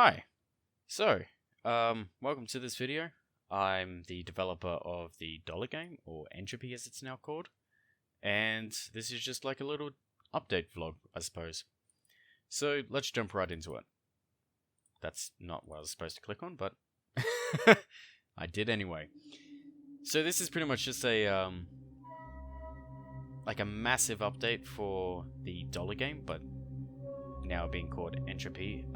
Hi. So, welcome to this video. I'm the developer of the Dollar game, or Entropy as it's now called, and this is just like a little update vlog, I suppose. So, let's jump right into it. That's not what I was supposed to click on, but I did anyway. So this is pretty much just a, like a massive update for the Dollar game, but now being called Entropy.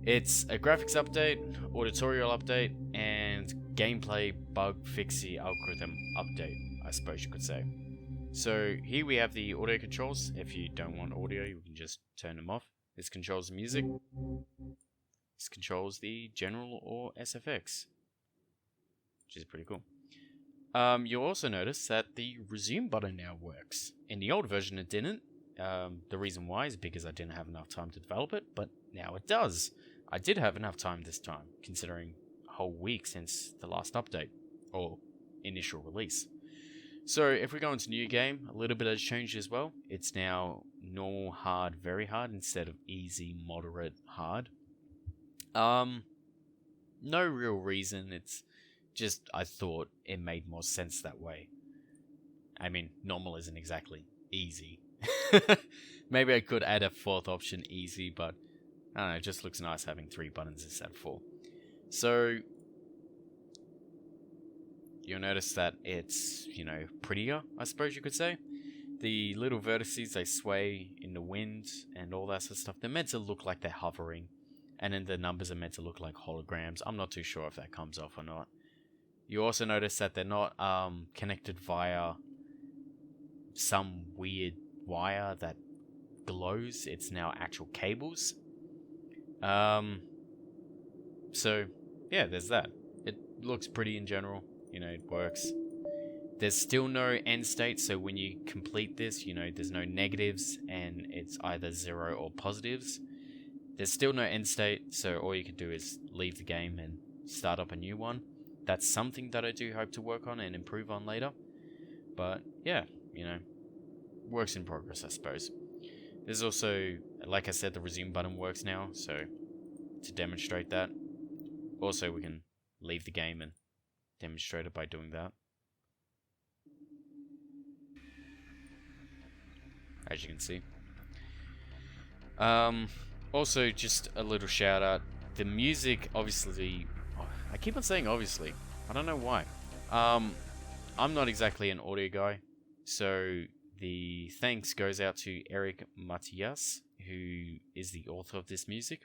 It's a graphics update, auditorial update, and gameplay bug fixy algorithm update, I suppose you could say. So here we have the audio controls. If you don't want audio, you can just turn them off. This controls the music. This controls the general or SFX, which is pretty cool. You'll also notice that the resume button now works. In the old version it didn't. The reason why is because I didn't have enough time to develop it, but now it does. I did have enough time this time, considering a whole week since the last update, or initial release. So if we go into new game, a little bit has changed as well. It's now normal, hard, very hard, instead of easy, moderate, hard. No real reason, it's just I thought it made more sense that way. I mean, normal isn't exactly easy. Maybe I could add a fourth option, easy, but I don't know, it just looks nice having 3 buttons instead of 4. So you'll notice that it's, prettier, I suppose you could say. The little vertices, they sway in the wind and all that sort of stuff. They're meant to look like they're hovering, and then the numbers are meant to look like holograms. I'm not too sure if that comes off or not. You also notice that they're not connected via some weird wire that glows. It's now actual cables. So yeah, there's that. It looks pretty in general. It works. There's still no end state, so when you complete this, there's no negatives, and it's either 0 or positives. There's still no end state, so all you can do is leave the game and start up a new one. That's something that I do hope to work on and improve on later. But yeah, works in progress, I suppose. There's also, like I said, the resume button works now, so to demonstrate that. Also, we can leave the game and demonstrate it by doing that. As you can see. Also, just a little shout out. The music, obviously, I keep on saying obviously. I don't know why. I'm not exactly an audio guy, so the thanks goes out to Eric Matias, who is the author of this music.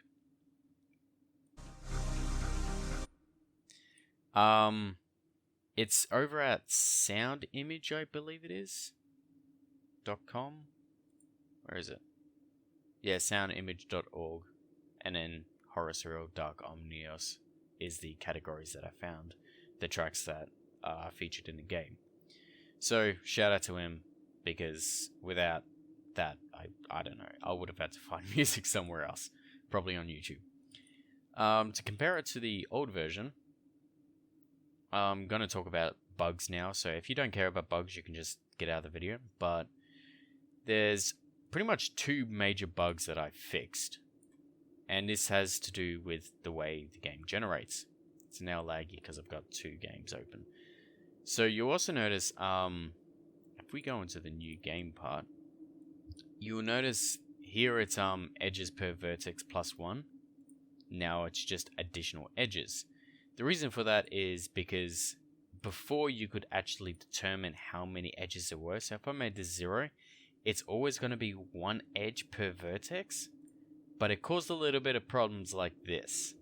It's over at Sound Image, I believe it is. .com. Where is it? Yeah, soundimage.org. And then Horror Serial Dark Omnios is the categories that I found, the tracks that are featured in the game. So shout out to him, because without that, I don't know, I would have had to find music somewhere else, probably on YouTube. To compare it to the old version, I'm going to talk about bugs now, so if you don't care about bugs, you can just get out of the video, but there's pretty much 2 major bugs that I fixed, and this has to do with the way the game generates. It's now laggy because I've got 2 games open. So you'll also notice, if we go into the new game part, you'll notice here it's edges per vertex plus 1. Now it's just additional edges. The reason for that is because before you could actually determine how many edges there were. So if I made this 0, it's always going to be 1 edge per vertex, but it caused a little bit of problems like this,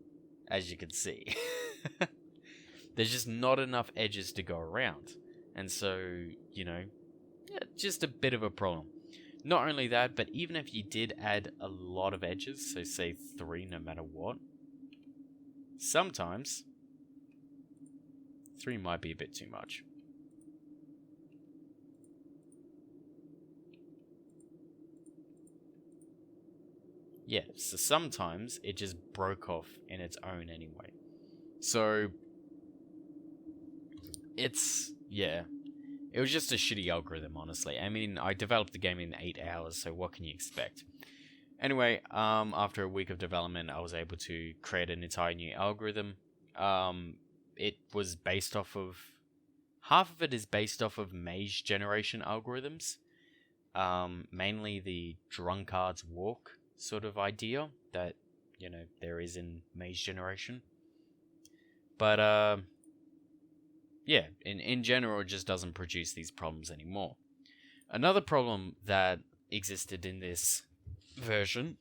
as you can see. There's just not enough edges to go around, and so, just a bit of a problem. Not only that, but even if you did add a lot of edges, so say 3 no matter what, sometimes 3 might be a bit too much. Yeah, so sometimes it just broke off in its own anyway. So, it was just a shitty algorithm, honestly. I mean, I developed the game in 8 hours, so what can you expect? Anyway, after a week of development, I was able to create an entire new algorithm. It was based off of... Half of it is based off of maze generation algorithms. Mainly the drunkard's walk sort of idea that, there is in maze generation. But, yeah, in general, it just doesn't produce these problems anymore. Another problem that existed in this version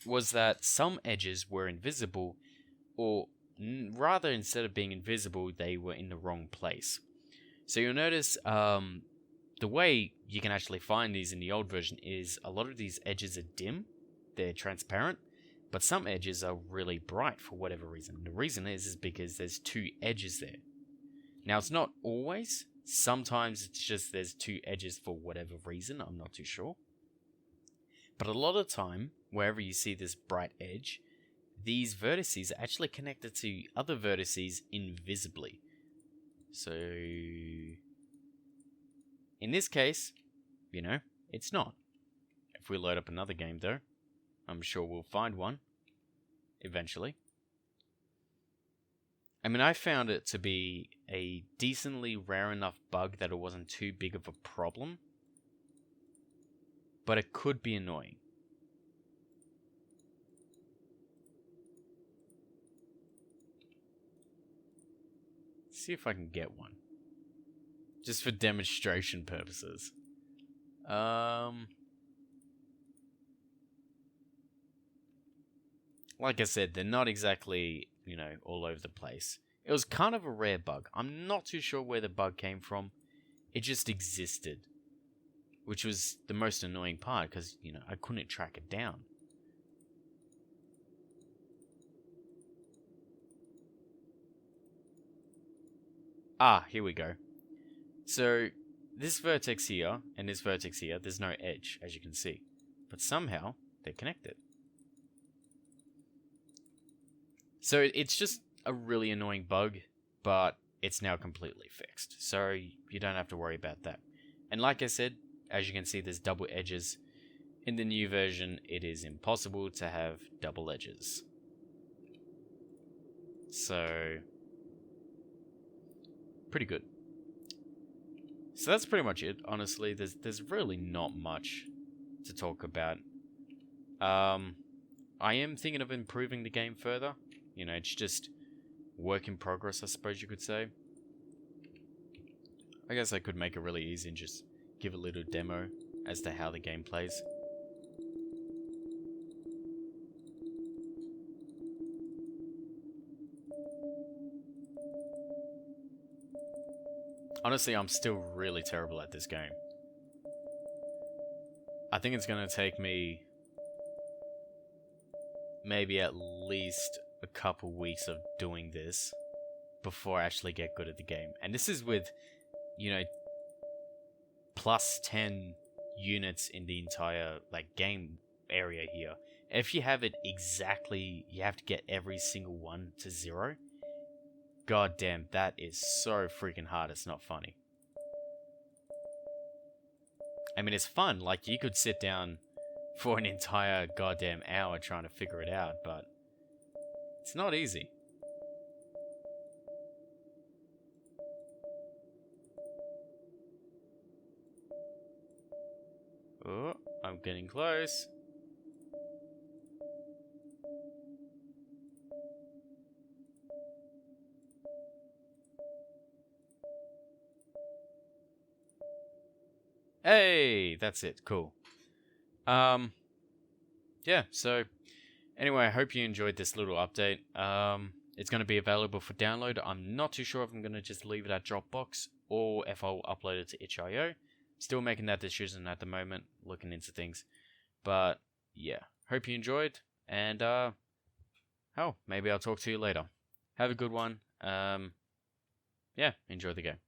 was that some edges were invisible, or rather, instead of being invisible, they were in the wrong place. So you'll notice the way you can actually find these in the old version is a lot of these edges are dim, they're transparent, but some edges are really bright for whatever reason. The reason is because there's two edges there. Now, it's not always. Sometimes it's just there's two edges for whatever reason. I'm not too sure. But a lot of the time, wherever you see this bright edge, these vertices are actually connected to other vertices invisibly. So, in this case, it's not. If we load up another game though, I'm sure we'll find one eventually. I mean, I found it to be a decently rare enough bug that it wasn't too big of a problem, but it could be annoying. See if I can get one. Just for demonstration purposes. Like I said, they're not exactly, all over the place. It was kind of a rare bug. I'm not too sure where the bug came from. It just existed. Which was the most annoying part, because, I couldn't track it down. Ah, here we go. So, this vertex here, and this vertex here, there's no edge, as you can see. But somehow, they're connected. So, it's just a really annoying bug, but it's now completely fixed. So, you don't have to worry about that. And like I said, as you can see, there's double edges. In the new version, it is impossible to have double edges. So, pretty good. So that's pretty much it. Honestly, there's really not much to talk about. I am thinking of improving the game further. It's just work in progress, I suppose you could say. I guess I could make it really easy and just give a little demo as to how the game plays. Honestly, I'm still really terrible at this game. I think it's going to take me maybe at least a couple weeks of doing this before I actually get good at the game. And this is with, plus 10 units in the entire game area here. If you have it exactly, you have to get every single one to 0. God damn, that is so freaking hard, it's not funny. I mean, it's fun, you could sit down for an entire goddamn hour trying to figure it out, but it's not easy. Oh, I'm getting close. Hey, that's it. Cool. Yeah, so anyway, I hope you enjoyed this little update. It's going to be available for download. I'm not too sure if I'm going to just leave it at Dropbox or if I'll upload it to itch.io. Still making that decision at the moment, looking into things. But yeah, hope you enjoyed, and maybe I'll talk to you later. Have a good one. Yeah, enjoy the game.